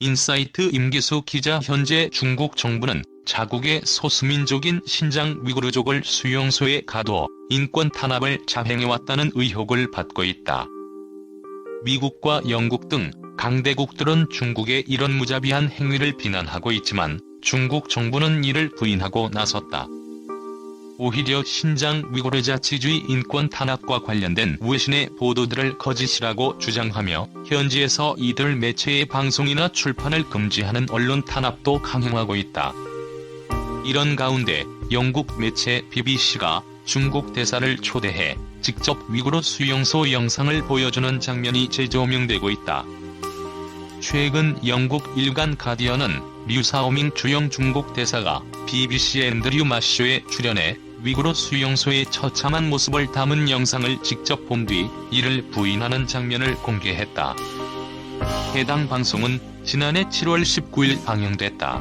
인사이트 임기수 기자. 현재 중국 정부는 자국의 소수민족인 신장 위구르족을 수용소에 가둬 인권 탄압을 자행해왔다는 의혹을 받고 있다. 미국과 영국 등 강대국들은 중국의 이런 무자비한 행위를 비난하고 있지만 중국 정부는 이를 부인하고 나섰다. 오히려 신장 위구르 자치주의 인권 탄압과 관련된 외신의 보도들을 거짓이라고 주장하며 현지에서 이들 매체의 방송이나 출판을 금지하는 언론 탄압도 강행하고 있다. 이런 가운데 영국 매체 BBC가 중국 대사를 초대해 직접 위구르 수용소 영상을 보여주는 장면이 재조명되고 있다. 최근 영국 일간 가디언은 류사오밍 주영 중국 대사가 BBC 앤드류 마쇼에 출연해 위구르 수용소의 처참한 모습을 담은 영상을 직접 본 뒤 이를 부인하는 장면을 공개했다. 해당 방송은 지난해 7월 19일 방영됐다.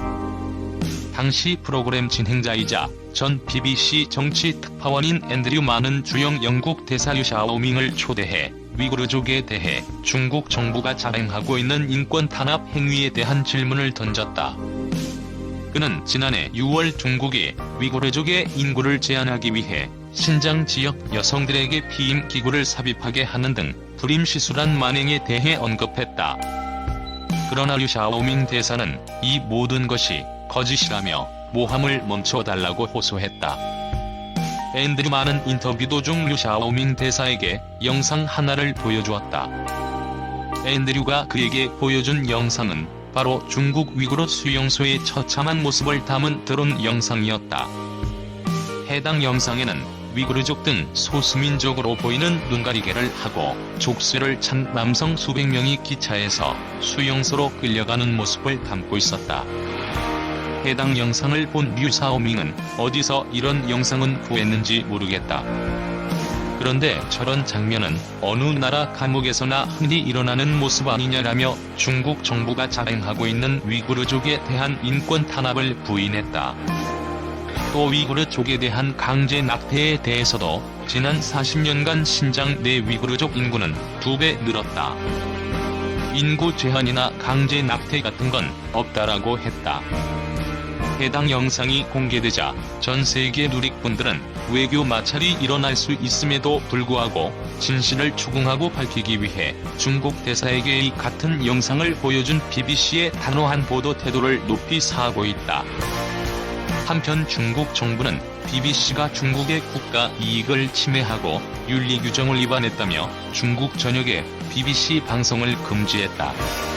당시 프로그램 진행자이자 전 BBC 정치 특파원인 앤드류 마는 주영 영국 대사 류샤오밍을 초대해 위구르족에 대해 중국 정부가 자행하고 있는 인권 탄압 행위에 대한 질문을 던졌다. 그는 지난해 6월 중국이 위구르족의 인구를 제한하기 위해 신장 지역 여성들에게 피임 기구를 삽입하게 하는 등 불임시술한 만행에 대해 언급했다. 그러나 류샤오밍 대사는 이 모든 것이 거짓이라며 모함을 멈춰달라고 호소했다. 앤드류 마는 인터뷰 도중 류샤오밍 대사에게 영상 하나를 보여주었다. 앤드류가 그에게 보여준 영상은 바로 중국 위구르 수용소의 처참한 모습을 담은 드론 영상이었다. 해당 영상에는 위구르족 등 소수민족으로 보이는 눈가리개를 하고 족쇄를 찬 남성 수백 명이 기차에서 수용소로 끌려가는 모습을 담고 있었다. 해당 영상을 본 류사오밍은 어디서 이런 영상은 구했는지 모르겠다. 그런데 저런 장면은 어느 나라 감옥에서나 흔히 일어나는 모습 아니냐라며 중국 정부가 자행하고 있는 위구르족에 대한 인권 탄압을 부인했다. 또 위구르족에 대한 강제 낙태에 대해서도 지난 40년간 신장 내 위구르족 인구는 2배 늘었다. 인구 제한이나 강제 낙태 같은 건 없다라고 했다. 해당 영상이 공개되자 전 세계 누리꾼들은 외교 마찰이 일어날 수 있음에도 불구하고 진실을 추궁하고 밝히기 위해 중국 대사에게 이 같은 영상을 보여준 BBC의 단호한 보도 태도를 높이 사하고 있다. 한편 중국 정부는 BBC가 중국의 국가 이익을 침해하고 윤리 규정을 위반했다며 중국 전역에 BBC 방송을 금지했다.